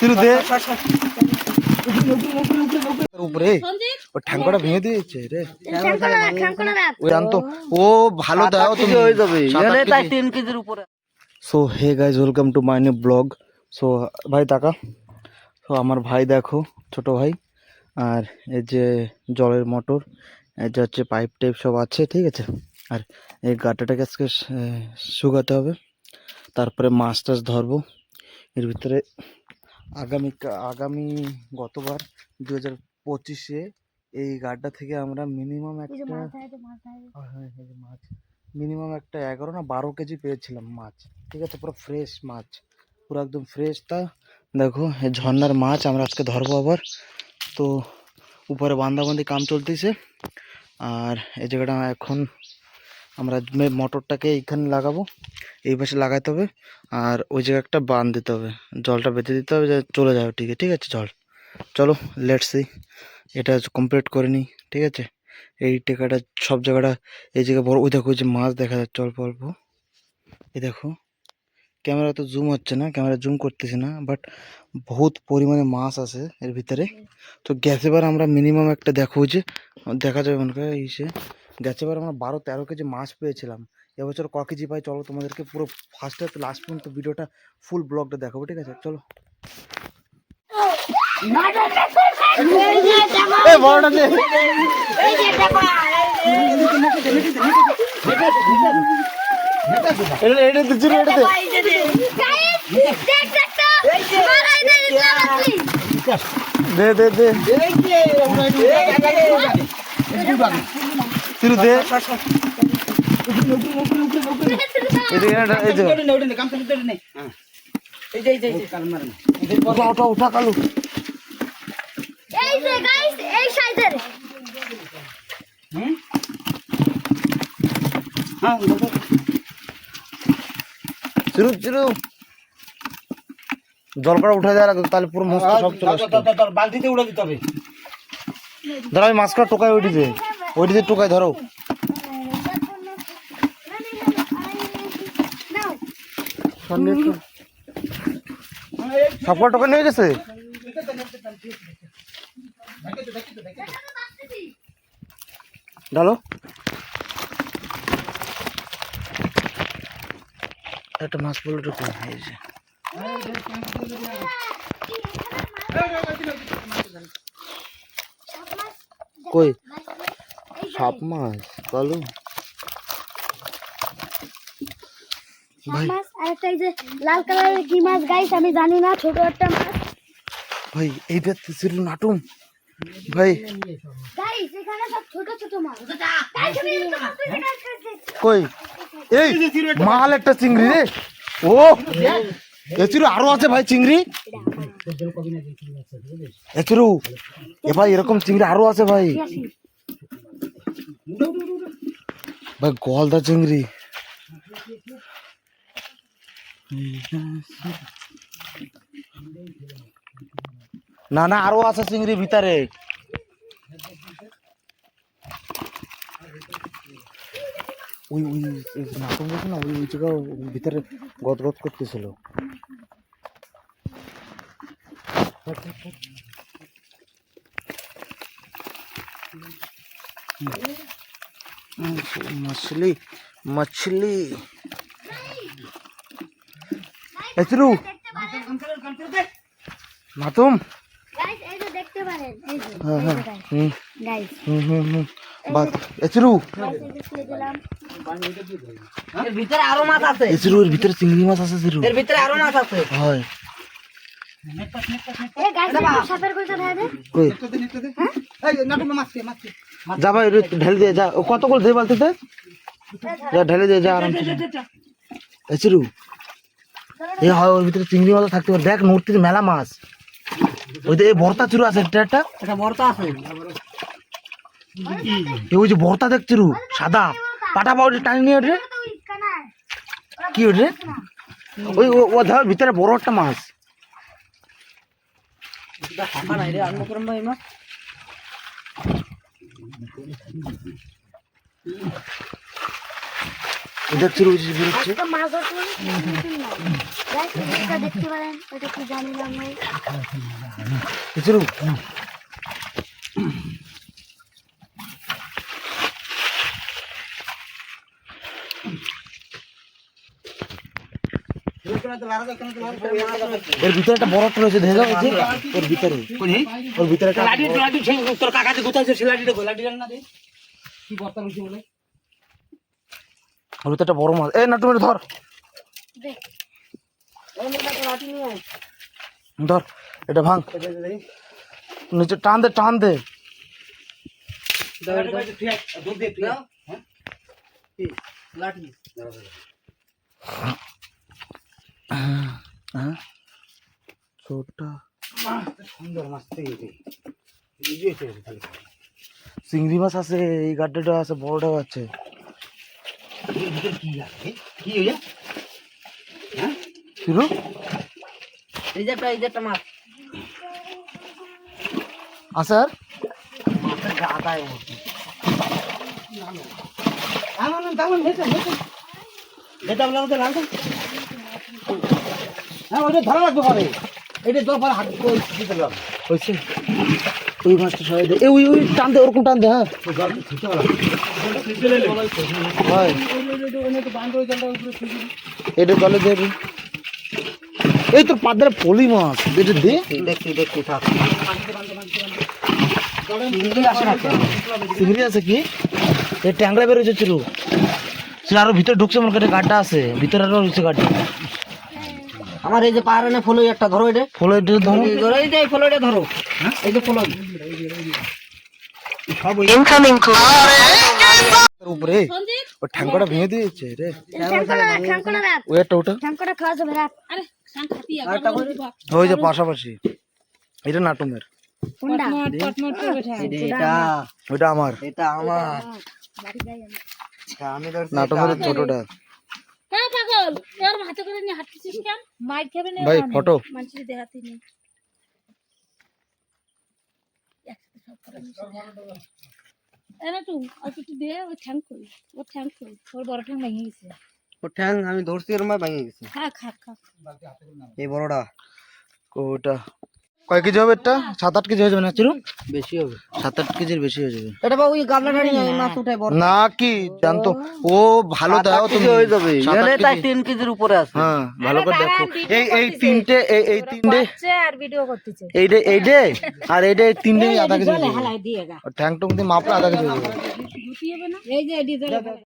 শুরুতে উপরে ও ঠ্যাঙ্গটা ভেঙে দিয়েছে রে। ওই জানতো ও ভালো দাও তুমি হয়ে যাবে তাই 10 কেজির উপরে। So hey guys, welcome to my new blog. So ভাই টাকা, তো আমার ভাই দেখো, ছোট ভাই, আর এই যে জলের মোটর, এই যে হচ্ছে পাইপ টাইপ সব আছে, ঠিক আছে। আর এই গাটাটাকে আজকে শুকাতে হবে, তারপরে মাছ টাছ ধরবো এর ভিতরে। আগামী গতবার 2025-এ এই গাড্ডা থেকে আমরা মিনিমাম একটা 11 না 12 কেজি পেয়েছিলাম মাছ, ঠিক আছে। পুরো ফ্রেশ মাছ, পুরো একদম ফ্রেশ। তা দেখো এই ঝর্ণার মাছ আমরা আজকে ধরবো আবার। তো উপরে বান্ধাবান্ধি কাম চলতেছে, আর এই জায়গাটা এখন আমরা মোটরটাকে এইখানে লাগাবো, এই পাশে লাগাতে হবে, আর ওই জায়গায় একটা বাঁধ দিতে হবে, জলটা বেঁধে দিতে হবে যে চলে যাবে, ঠিক আছে। চলো লেটস সি, এটা কমপ্লিট করে নিই, ঠিক আছে। এই টেকাটা সব জায়গাটা, এই জায়গায় বড়, ওই দেখো যে মাছ দেখা যাচ্ছে অল্প অল্প, এই দেখো। ক্যামেরা তো জুম হচ্ছে না, ক্যামেরা জুম করতেছে না, বাট বহুত পরিমাণে মাছ আছে এর ভিতরে। তো গ্যাসেবার আমরা মিনিমাম একটা দেখো যে দেখা যাবে মনে করে গ্যাসেবার আমরা 12-13 কেজি মাছ পেয়েছিলাম। এবছর ক কেজি পাই চলো তোমাদেরকে পুরো ফার্স্ট থেকে লাস্ট পর্যন্ত ভিডিওটা ফুল ব্লগটা দেখাবো, ঠিক আছে। চলো উঠা কালু জল করা উঠে দেওয়ার আগে তাহলে পুরো মস্ত সব চলে আসবে। বালতিতে উড়ে দিতে হবে। ধরো আমি মাছটা টোকাই ওইটিতে টোকাই ধরো। সবকটা টোকা নিয়ে গেছে। ডালো একটা মাছ পড়লো টোকা হয়েছে। কই সাপ মাছ কালু ভাই, আরেকটা এই যে লাল কালারের কি মাছ গাইস আমি জানি না, ছোট একটা মাছ ভাই। এইটা ছিল নাটুম ভাই। গাইস এখানে সব ছোট ছোট মাছ। কই এই মাল একটা চিংড়ি রে। ও এচিরু আরো আছে ভাই চিংড়ি, এচিরু এ ভাই এরকম চিংড়ি আরো আছে ভাই। ভাই গলদা চিংড়ি, না না আরো আছে চিংড়ি ভিতরে। ওই নাটক বলছে না, ওই জায়গা ভিতরে গদগদ করতেছিল। मछली मछली এচরু মাতুম গাইস এই যে দেখতে পারেন, এই যে গাইস বাত এচরু এর ভিতরে আরো মাছ আছে। এচরু এর ভিতরে চিংড়ি মাছ আছে। এচরু এর ভিতরে আরো মাছ আছে। হয় এই গাইস সাপের কইটা ধরে দে। কই এই নাটুম মাছ যা ভাই ঢেলে দিয়ে যা। ও কত করে দে বালতিতে, যা ঢেলে দিয়ে যা আরাম করে। এচরু এই হয় ওর ভিতরে চিংড়ি মাছ থাকতে পারে। দেখ নদীতে মেলা মাছ, ওই যে ভর্তা চুরু আছে, একটা বর্তা আছে। ওই যে ভর্তা দেখ চুরু সাদা পাটা পাউডার টানি নিয়ে ওঠে। কি ওঠে ওই ও ধর ভিতরে বড় একটা মাছ। দেখ চুরু বেরোচ্ছে। গাইস এটা দেখতে পারেন, এটা কি জানি না আমি। কিছু এর ভিতরে একটা বড় একটা রয়েছে, দেখে যাও এই যে, ওর ভিতরে ওর ভিতরে একটা তোর কাকা যে গোতাইছে সিলাটিটা গোলাটিটা না দে কি বর্তা লইছে বলে ওর ভিতরে একটা বড় মাছ। এই নাটু মেরে ধর দেখ ধর, এটা ভাঙ, নিচে টান দে টান দে। দুধ দে তুই হ্যাঁ কি লাঠি হ্যাঁ ছোটা সুন্দর মাছ পেয়েছে চিংড়ি মাছ আছে, এই গাড্ডাটা আছে, বড়টাও আছে। কি আছে কি হইয়া হ্যাঁ কিরো এই যে একটা মাছ আছে আর মাছের গাদায় আমার দামন হেতে হেতে এটা বলা তো লাগবে হ্যাঁ ওটা ধরা লাগবে পরে এটা তোর পরে হাত করে দিতে লাগবে হয়েছে ওই মাছটা সবাই দে, ওই ওই টান দে, ওরকম টান দে। হ্যাঁ হয় এটা জলে দে। এই তোর পাদ্রে পলি মাছ, এটা দে। দেখি থাক চিংড়ি আছে কি, এই ট্যাংরা বেরোচ্ছে ছিল, সেটা আরো ভিতরে ঢুকছে, মনে করে গাড্ডা আছে ভিতরে, আরো রয়েছে গাড্ডা। আমার এই যে পাহাড়ে ফলো একটা ধরো এটা ফলে এটা ধরো, ধরো এই যে ফলোটা ধরো এই যে ফলো সব উপরে ও ঠ্যাঙ্কটা ভেঙে দিয়েছে রে। ঠ্যাঙ্কটা রাখ, ওই একটা ওটা ঠ্যাঙ্কটা খাওয়া যাবে রাখ। ওই যে পাশাপাশি, এটা নাটুমের, কোনটা? এটা ওইটা আমার এটা আমার বাড়ি যাই আমি। আমি ধরছি নাটুমের ছোটটা। হ্যাঁ পাগল, এর হাতে করে নিয়ে হাঁটছিস কেন? মাইর খাবে না ভাই ফটো মানুষের দেখাতে নেই। এনা তুই আর কিছু দে, ও ঠ্যাঙ্ক কই, ও ঠ্যাঙ্ক কই, ওর বড় ঠ্যাঙ্ক ভেঙে গেছে। ও ঠ্যাং আমি ধরছি এর মা ভেঙে গেছে খা খা খা। এই বড়টা ওটা কয় কেজি হবে? এটা 7-8 কেজি হয়ে যাবে না চিরু? বেশি হবে 7-8 কেজির বেশি হয়ে যাবে এটা বা ওই গাবলাটা নিয়ে মাছ উঠাই বড় না কি জানতো ও ভালো দাও তুমি হয়ে যাবে 7-8 এলে তাই কেজি। 3 কেজির উপরে আছে হ্যাঁ ভালো করে দেখো, এই তিনটে এই তিনটে আর ভিডিও করতেছে। এইটে আর এইটা এই তিনটে আধা কেজি হয়ে যাবে। হালাই দিয়েগা। আর ঠ্যাং টং দিয়ে মাপলে আধা কেজি হয়ে যাবে। এই যে এডি ধরে